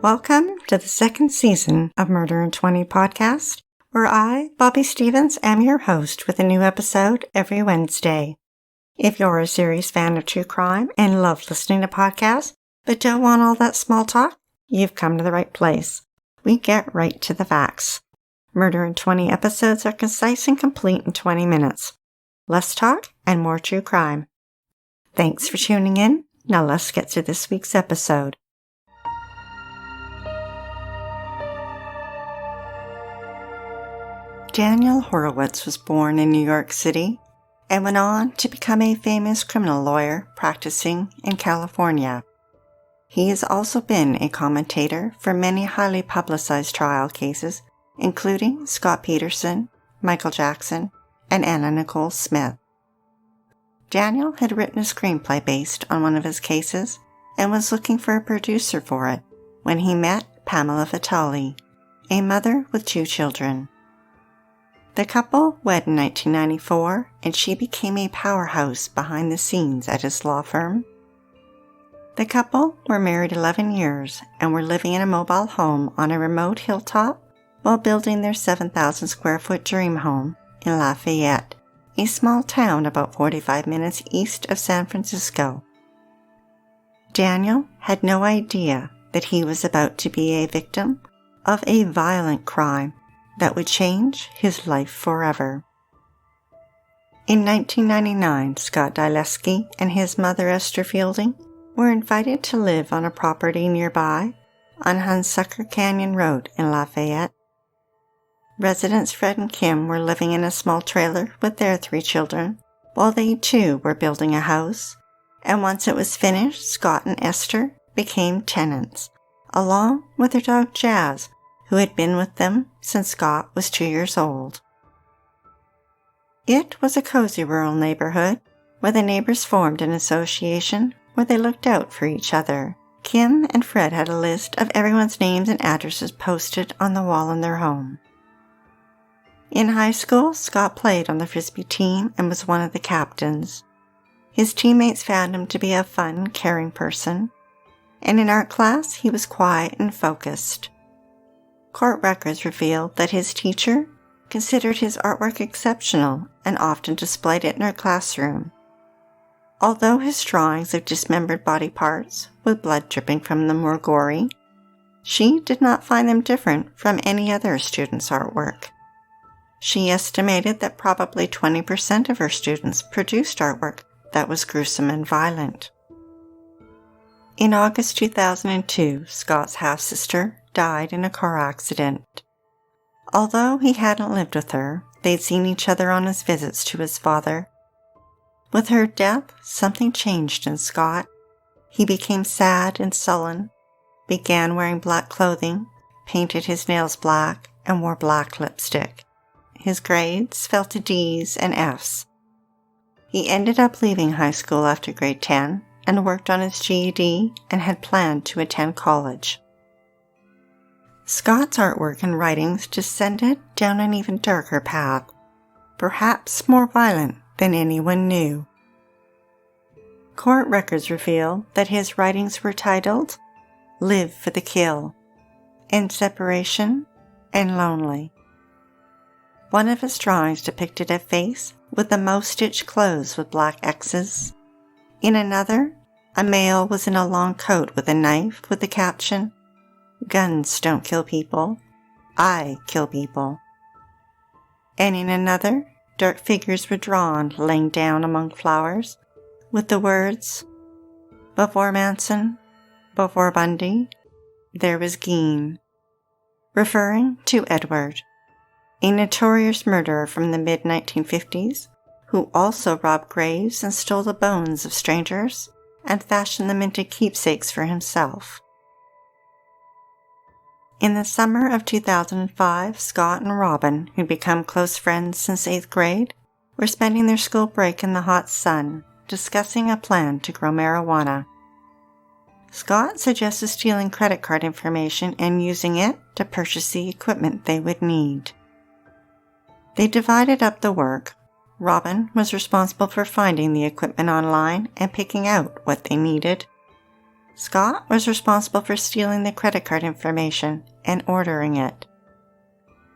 Welcome to the second season of Murder in 20 podcast, where I, Bobby Stevens, am your host with a new episode every Wednesday. If you're a serious fan of true crime and love listening to podcasts, but don't want all that small talk, you've come to the right place. We get right to the facts. Murder in 20 episodes are concise and complete in 20 minutes. Less talk and more true crime. Thanks for tuning in. Now let's get to this week's episode. Daniel Horowitz was born in New York City and went on to become a famous criminal lawyer practicing in California. He has also been a commentator for many highly publicized trial cases, including Scott Peterson, Michael Jackson, and Anna Nicole Smith. Daniel had written a screenplay based on one of his cases and was looking for a producer for it when he met Pamela Vitale, a mother with 2 children. The couple wed in 1994, and she became a powerhouse behind the scenes at his law firm. The couple were married 11 years and were living in a mobile home on a remote hilltop while building their 7,000 square foot dream home in Lafayette, a small town about 45 minutes east of San Francisco. Daniel had no idea that he was about to be a victim of a violent crime that would change his life forever. In 1999, Scott Dyleski and his mother Esther Fielding were invited to live on a property nearby on Hunsucker Canyon Road in Lafayette. Residents Fred and Kim were living in a small trailer with their 3 children, while they too were building a house, and once it was finished, Scott and Esther became tenants, along with their dog Jazz, who had been with them since Scott was 2 years old. It was a cozy rural neighborhood where the neighbors formed an association where they looked out for each other. Kim and Fred had a list of everyone's names and addresses posted on the wall in their home. In high school, Scott played on the Frisbee team and was one of the captains. His teammates found him to be a fun, caring person, and in art class he was quiet and focused. Court records revealed that his teacher considered his artwork exceptional and often displayed it in her classroom. Although his drawings of dismembered body parts with blood dripping from them were gory, she did not find them different from any other student's artwork. She estimated that probably 20% of her students produced artwork that was gruesome and violent. In August 2002, Scott's half-sister died in a car accident. Although he hadn't lived with her, they'd seen each other on his visits to his father. With her death, something changed in Scott. He became sad and sullen, began wearing black clothing, painted his nails black, and wore black lipstick. His grades fell to D's and F's. He ended up leaving high school after grade 10 and worked on his GED and had planned to attend college. Scott's artwork and writings descended down an even darker path, perhaps more violent than anyone knew. Court records reveal that his writings were titled Live for the Kill, In Separation, and Lonely. One of his drawings depicted a face with the most stitched clothes with black X's. In another, a male was in a long coat with a knife with the caption, Guns don't kill people, I kill people. And in another, dark figures were drawn laying down among flowers with the words, Before Manson, before Bundy, there was Geen, referring to Edward, a notorious murderer from the mid-1950s who also robbed graves and stole the bones of strangers and fashioned them into keepsakes for himself. In the summer of 2005, Scott and Robin, who'd become close friends since 8th grade, were spending their school break in the hot sun, discussing a plan to grow marijuana. Scott suggested stealing credit card information and using it to purchase the equipment they would need. They divided up the work. Robin was responsible for finding the equipment online and picking out what they needed. Scott was responsible for stealing the credit card information and ordering it.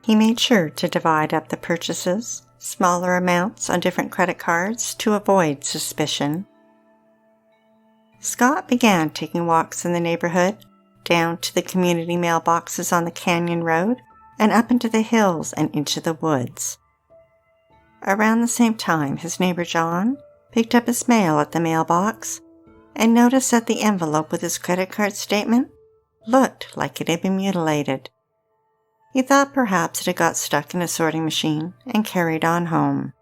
He made sure to divide up the purchases, smaller amounts on different credit cards to avoid suspicion. Scott began taking walks in the neighborhood, down to the community mailboxes on the canyon road, and up into the hills and into the woods. Around the same time, his neighbor John picked up his mail at the mailbox and noticed that the envelope with his credit card statement looked like it had been mutilated. He thought perhaps it had got stuck in a sorting machine and carried on home.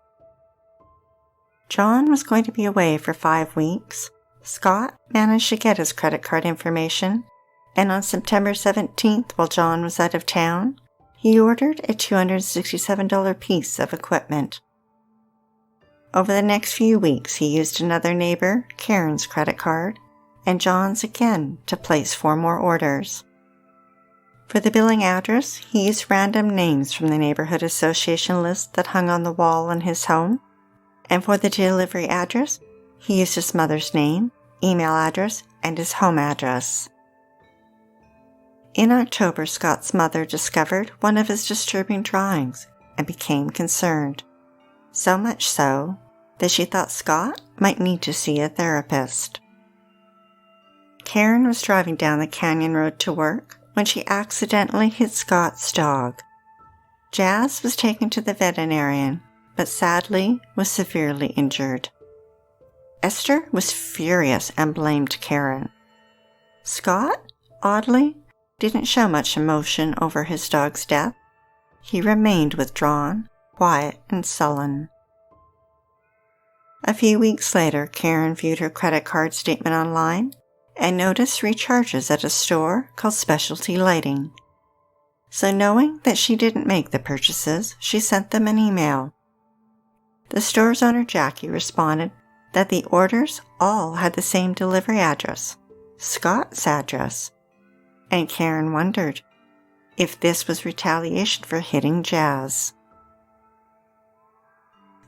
John was going to be away for 5 weeks. Scott managed to get his credit card information, and on September 17th, while John was out of town, he ordered a $267 piece of equipment. Over the next few weeks, he used another neighbor, Karen's credit card, and John's again to place 4 more orders. For the billing address, he used random names from the neighborhood association list that hung on the wall in his home, and for the delivery address, he used his mother's name, email address, and his home address. In October, Scott's mother discovered one of his disturbing drawings and became concerned, so much so that she thought Scott might need to see a therapist. Karen was driving down the canyon road to work when she accidentally hit Scott's dog. Jazz was taken to the veterinarian, but sadly was severely injured. Esther was furious and blamed Karen. Scott, oddly, didn't show much emotion over his dog's death. He remained withdrawn, quiet, and sullen. A few weeks later, Karen viewed her credit card statement online and noticed recharges at a store called Specialty Lighting. So knowing that she didn't make the purchases, she sent them an email. The store's owner, Jackie, responded that the orders all had the same delivery address, Scott's address, and Karen wondered if this was retaliation for hitting Jazz.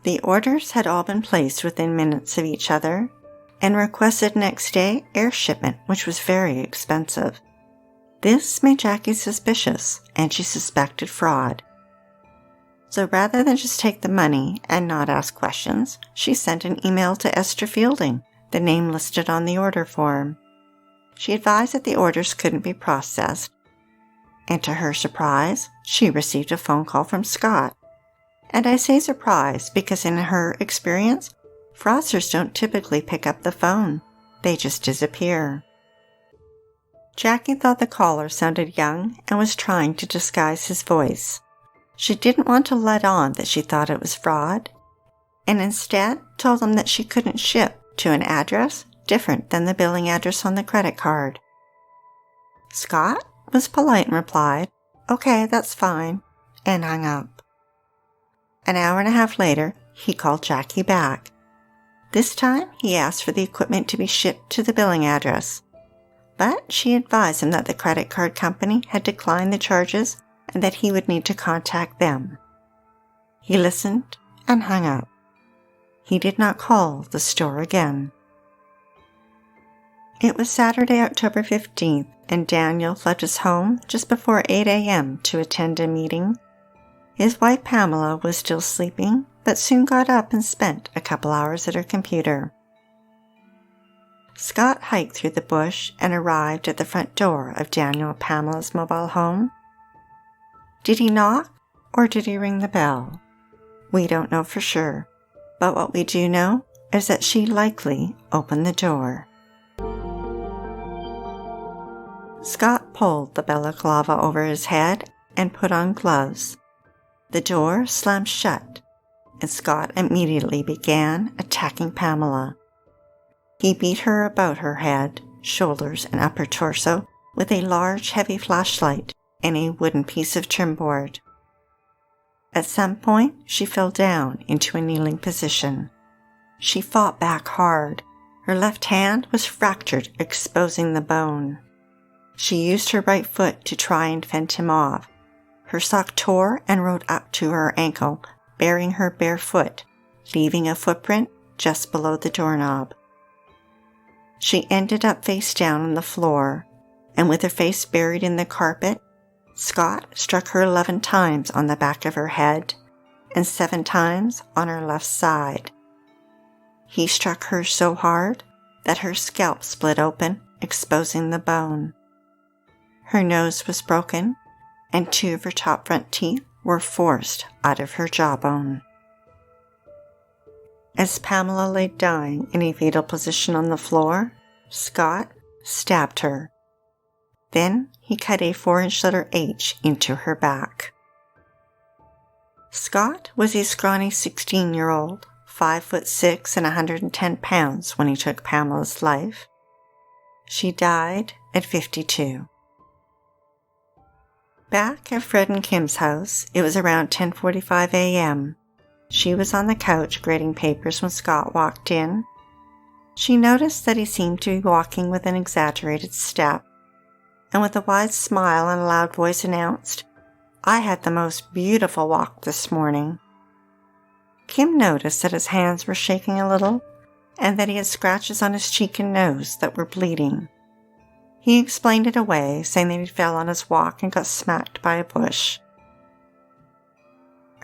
The orders had all been placed within minutes of each other and requested next day air shipment, which was very expensive. This made Jackie suspicious, and she suspected fraud. So rather than just take the money and not ask questions, she sent an email to Esther Fielding, the name listed on the order form. She advised that the orders couldn't be processed, and to her surprise, she received a phone call from Scott. And I say surprise because in her experience, fraudsters don't typically pick up the phone. They just disappear. Jackie thought the caller sounded young and was trying to disguise his voice. She didn't want to let on that she thought it was fraud, and instead told him that she couldn't ship to an address different than the billing address on the credit card. Scott was polite and replied, "Okay, that's fine," and hung up. An hour and a half later, he called Jackie back. This time, he asked for the equipment to be shipped to the billing address, but she advised him that the credit card company had declined the charges and that he would need to contact them. He listened and hung up. He did not call the store again. It was Saturday, October 15th, and Daniel left his home just before 8 a.m. to attend a meeting. His wife Pamela was still sleeping, but soon got up and spent a couple hours at her computer. Scott hiked through the bush and arrived at the front door of Daniel and Pamela's mobile home. Did he knock, or did he ring the bell? We don't know for sure, but what we do know is that she likely opened the door. Scott pulled the balaclava over his head and put on gloves. The door slammed shut, and Scott immediately began attacking Pamela. He beat her about her head, shoulders, and upper torso with a large, heavy flashlight and a wooden piece of trim board. At some point, she fell down into a kneeling position. She fought back hard. Her left hand was fractured, exposing the bone. She used her right foot to try and fend him off. Her sock tore and rode up to her ankle, burying her bare foot, leaving a footprint just below the doorknob. She ended up face down on the floor, and with her face buried in the carpet, Scott struck her 11 times on the back of her head and 7 times on her left side. He struck her so hard that her scalp split open, exposing the bone. Her nose was broken, and 2 of her top front teeth were forced out of her jawbone. As Pamela lay dying in a fetal position on the floor, Scott stabbed her. Then he cut a 4-inch letter H into her back. Scott was a scrawny 16-year-old, 5'6" and 110 pounds when he took Pamela's life. She died at 52. Back at Fred and Kim's house, it was around 10:45 a.m. She was on the couch grading papers when Scott walked in. She noticed that he seemed to be walking with an exaggerated step, and with a wide smile and a loud voice announced, "I had the most beautiful walk this morning." Kim noticed that his hands were shaking a little, and that he had scratches on his cheek and nose that were bleeding. He explained it away, saying that he fell on his walk and got smacked by a bush.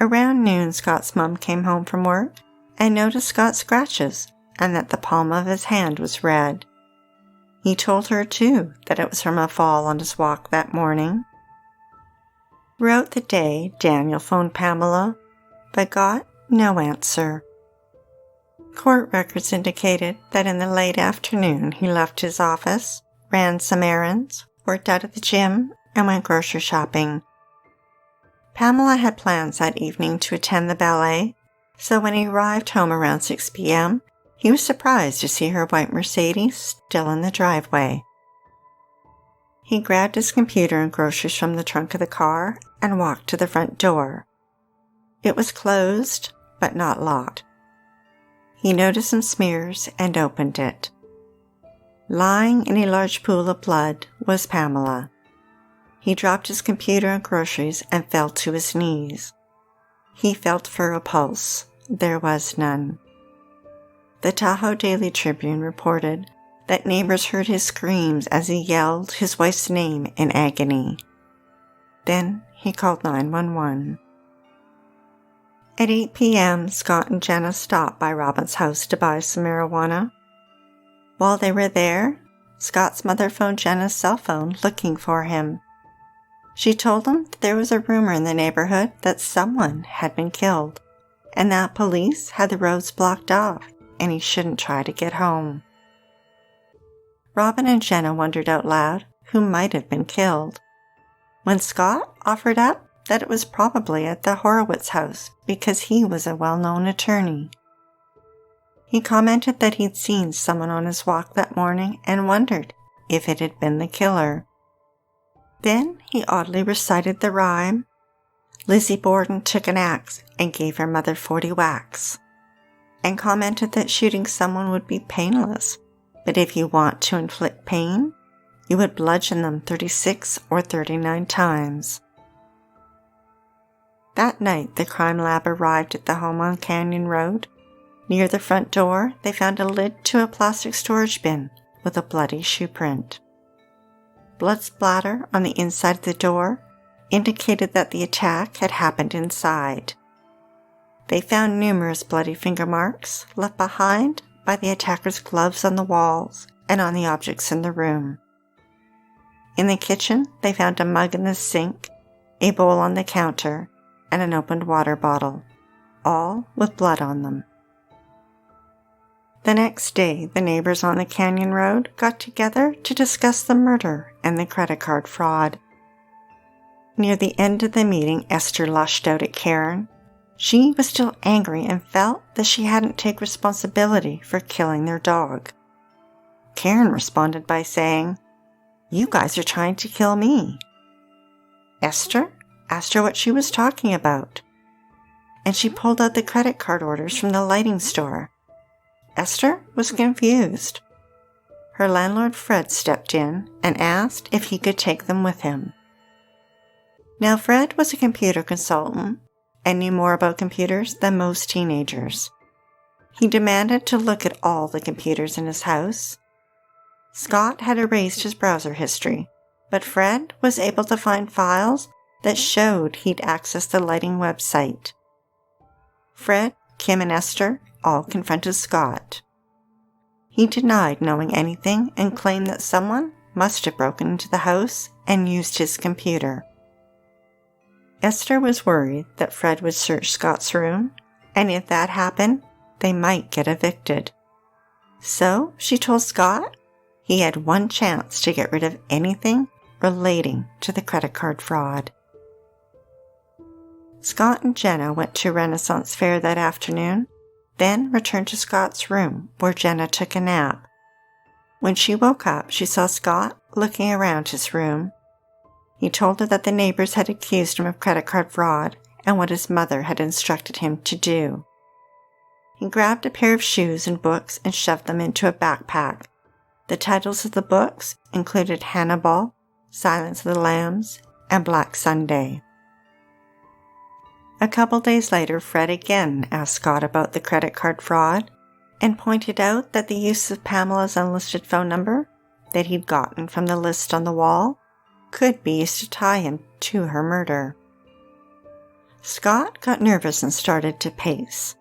Around noon, Scott's mom came home from work and noticed Scott's scratches and that the palm of his hand was red. He told her, too, that it was from a fall on his walk that morning. Throughout the day, Daniel phoned Pamela, but got no answer. Court records indicated that in the late afternoon he left his office, ran some errands, worked out at the gym, and went grocery shopping. Pamela had plans that evening to attend the ballet, so when he arrived home around 6 p.m., he was surprised to see her white Mercedes still in the driveway. He grabbed his computer and groceries from the trunk of the car and walked to the front door. It was closed, but not locked. He noticed some smears and opened it. Lying in a large pool of blood was Pamela. He dropped his computer and groceries and fell to his knees. He felt for a pulse. There was none. The Tahoe Daily Tribune reported that neighbors heard his screams as he yelled his wife's name in agony. Then he called 911. At 8 p.m., Scott and Jenna stopped by Robin's house to buy some marijuana. While they were there, Scott's mother phoned Jenna's cell phone looking for him. She told him that there was a rumor in the neighborhood that someone had been killed, and that police had the roads blocked off, and he shouldn't try to get home. Robin and Jenna wondered out loud who might have been killed, when Scott offered up that it was probably at the Horowitz house because he was a well-known attorney. He commented that he'd seen someone on his walk that morning and wondered if it had been the killer. Then he oddly recited the rhyme, "Lizzie Borden took an axe and gave her mother 40 whacks," and commented that shooting someone would be painless, but if you want to inflict pain, you would bludgeon them 36 or 39 times. That night, the crime lab arrived at the home on Canyon Road. Near the front door, they found a lid to a plastic storage bin with a bloody shoe print. Blood splatter on the inside of the door indicated that the attack had happened inside. They found numerous bloody finger marks left behind by the attacker's gloves on the walls and on the objects in the room. In the kitchen, they found a mug in the sink, a bowl on the counter, and an opened water bottle, all with blood on them. The next day, the neighbors on the Canyon Road got together to discuss the murder and the credit card fraud. Near the end of the meeting, Esther lashed out at Karen. She was still angry and felt that she hadn't taken responsibility for killing their dog. Karen responded by saying, "You guys are trying to kill me." Esther asked her what she was talking about, and she pulled out the credit card orders from the lighting store. Esther was confused. Her landlord Fred stepped in and asked if he could take them with him. Now Fred was a computer consultant and knew more about computers than most teenagers. He demanded to look at all the computers in his house. Scott had erased his browser history, but Fred was able to find files that showed he'd accessed the lighting website. Fred, Kim, and Esther all confronted Scott. He denied knowing anything and claimed that someone must have broken into the house and used his computer. Esther was worried that Fred would search Scott's room, and if that happened, they might get evicted. So she told Scott he had one chance to get rid of anything relating to the credit card fraud. Scott and Jenna went to Renaissance Fair that afternoon, then returned to Scott's room where Jenna took a nap. When she woke up, she saw Scott looking around his room. He told her that the neighbors had accused him of credit card fraud and what his mother had instructed him to do. He grabbed a pair of shoes and books and shoved them into a backpack. The titles of the books included Hannibal, Silence of the Lambs, and Black Sunday. A couple days later, Fred again asked Scott about the credit card fraud and pointed out that the use of Pamela's unlisted phone number that he'd gotten from the list on the wall could be used to tie him to her murder. Scott got nervous and started to pace.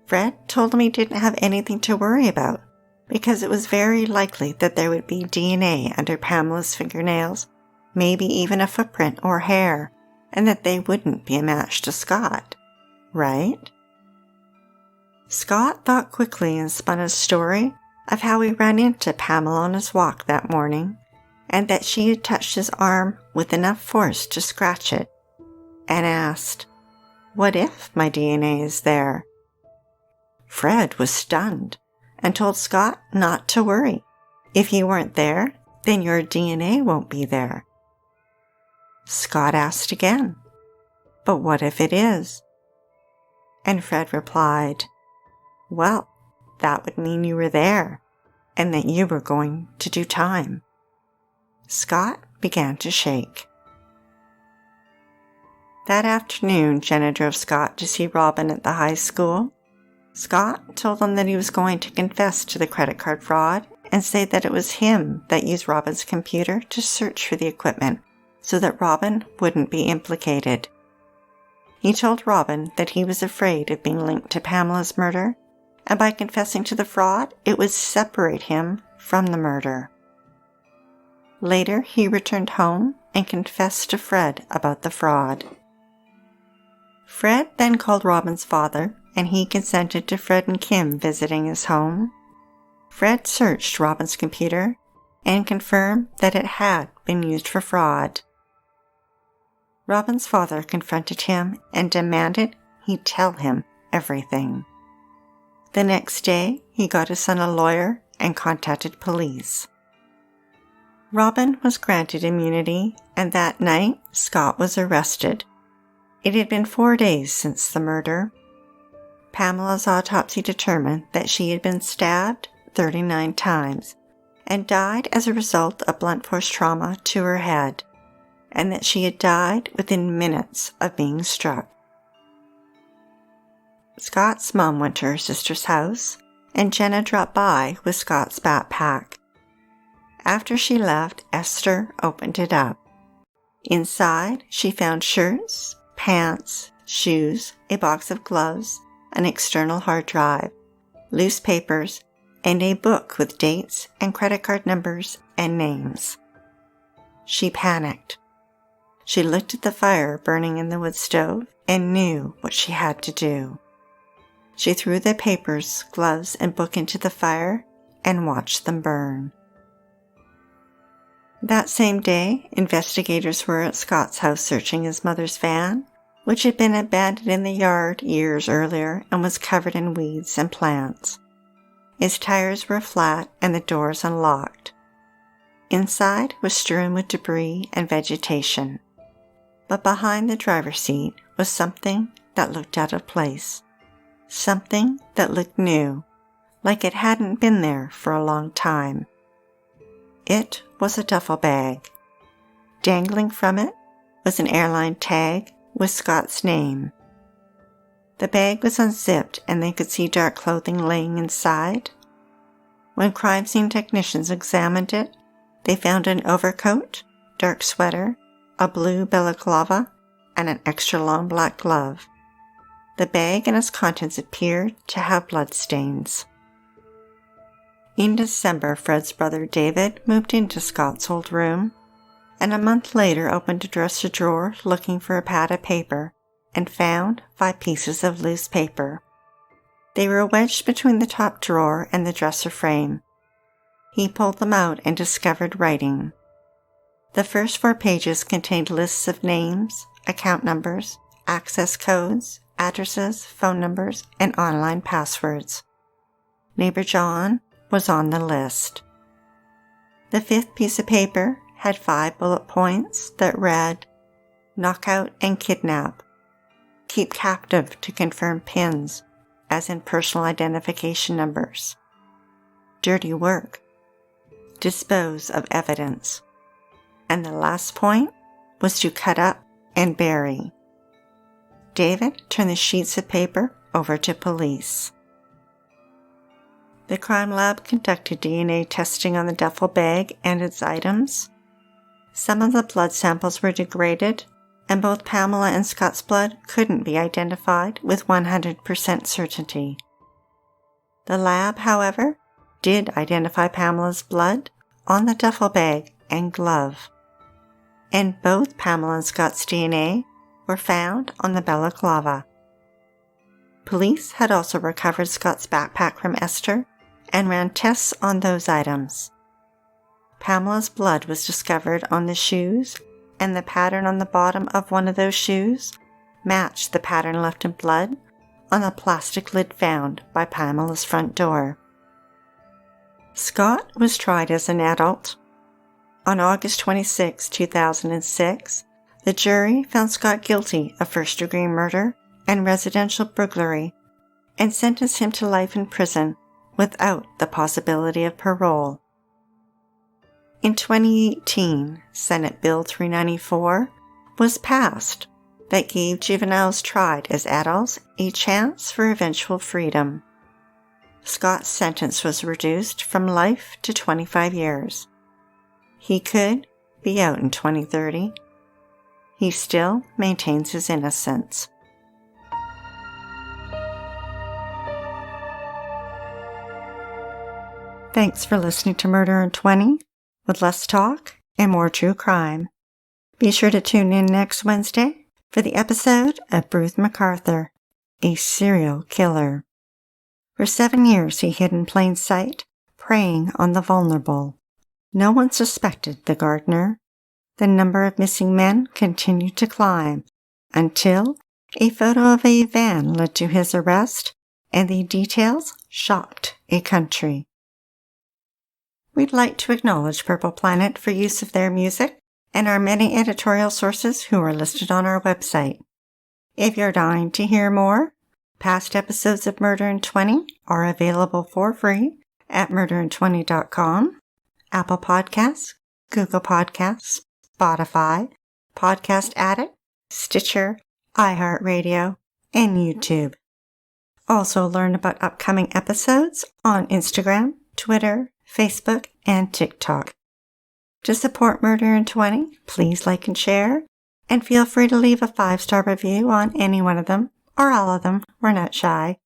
Fred told him he didn't have anything to worry about because it was very likely that there would be DNA under Pamela's fingernails, maybe even a footprint or hair, and that they wouldn't be a match to Scott, right? Scott thought quickly and spun a story of how he ran into Pamela on his walk that morning, and that she had touched his arm with enough force to scratch it, and asked, "What if my DNA is there?" Fred was stunned and told Scott not to worry. If you weren't there, then your DNA won't be there. Scott asked again, "But what if it is?" And Fred replied, "Well, that would mean you were there and that you were going to do time." Scott began to shake. That afternoon, Jenna drove Scott to see Robin at the high school. Scott told him that he was going to confess to the credit card fraud and say that it was him that used Robin's computer to search for the equipment so that Robin wouldn't be implicated. He told Robin that he was afraid of being linked to Pamela's murder, and by confessing to the fraud, it would separate him from the murder. Later, he returned home and confessed to Fred about the fraud. Fred then called Robin's father, and he consented to Fred and Kim visiting his home. Fred searched Robin's computer and confirmed that it had been used for fraud. Robin's father confronted him and demanded he tell him everything. The next day, he got his son a lawyer and contacted police. Robin was granted immunity, and that night, Scott was arrested. It had been 4 days since the murder. Pamela's autopsy determined that she had been stabbed 39 times and died as a result of blunt force trauma to her head, and that she had died within minutes of being struck. Scott's mom went to her sister's house, and Jenna dropped by with Scott's backpack. After she left, Esther opened it up. Inside, she found shirts, pants, shoes, a box of gloves, an external hard drive, loose papers, and a book with dates and credit card numbers and names. She panicked. She looked at the fire burning in the wood stove and knew what she had to do. She threw the papers, gloves, and book into the fire and watched them burn. That same day, investigators were at Scott's house searching his mother's van, which had been abandoned in the yard years earlier and was covered in weeds and plants. Its tires were flat and the doors unlocked. Inside was strewn with debris and vegetation. But behind the driver's seat was something that looked out of place. Something that looked new, like it hadn't been there for a long time. It was a duffel bag. Dangling from it was an airline tag with Scott's name. The bag was unzipped and they could see dark clothing laying inside. When crime scene technicians examined it, they found an overcoat, dark sweater, a blue balaclava, and an extra long black glove. The bag and its contents appeared to have blood stains. In December, Fred's brother David moved into Scott's old room, and a month later opened a dresser drawer looking for a pad of paper and found 5 pieces of loose paper. They were wedged between the top drawer and the dresser frame. He pulled them out and discovered writing. The first 4 pages contained lists of names, account numbers, access codes, addresses, phone numbers, and online passwords. Neighbor John was on the list. The 5th piece of paper had 5 bullet points that read, "Knock out and kidnap. Keep captive to confirm PINs, as in personal identification numbers. Dirty work. Dispose of evidence." And the last point was to cut up and bury. David turned the sheets of paper over to police. The crime lab conducted DNA testing on the duffel bag and its items. Some of the blood samples were degraded, and both Pamela and Scott's blood couldn't be identified with 100% certainty. The lab, however, did identify Pamela's blood on the duffel bag and glove, and both Pamela and Scott's DNA were found on the balaclava. Police had also recovered Scott's backpack from Esther and ran tests on those items. Pamela's blood was discovered on the shoes, and the pattern on the bottom of one of those shoes matched the pattern left in blood on the plastic lid found by Pamela's front door. Scott was tried as an adult. On August 26, 2006, the jury found Scott guilty of first-degree murder and residential burglary and sentenced him to life in prison without the possibility of parole. In 2018, Senate Bill 394 was passed that gave juveniles tried as adults a chance for eventual freedom. Scott's sentence was reduced from life to 25 years. He could be out in 2030. He still maintains his innocence. Thanks for listening to Murder in 20, with less talk and more true crime. Be sure to tune in next Wednesday for the episode of Bruce MacArthur, a serial killer. For 7 years he hid in plain sight, preying on the vulnerable. No one suspected the gardener. The number of missing men continued to climb until a photo of a van led to his arrest, and the details shocked a country. We'd like to acknowledge Purple Planet for use of their music and our many editorial sources who are listed on our website. If you're dying to hear more, past episodes of Murder in 20 are available for free at murderin20.com, Apple Podcasts, Google Podcasts, Spotify, Podcast Addict, Stitcher, iHeartRadio, and YouTube. Also learn about upcoming episodes on Instagram, Twitter, Facebook, and TikTok. To support Murder in 20, please like and share, and feel free to leave a 5-star review on any one of them, or all of them. We're not shy.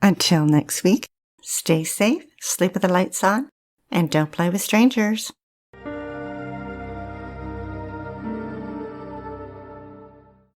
Until next week, stay safe, sleep with the lights on, and don't play with strangers.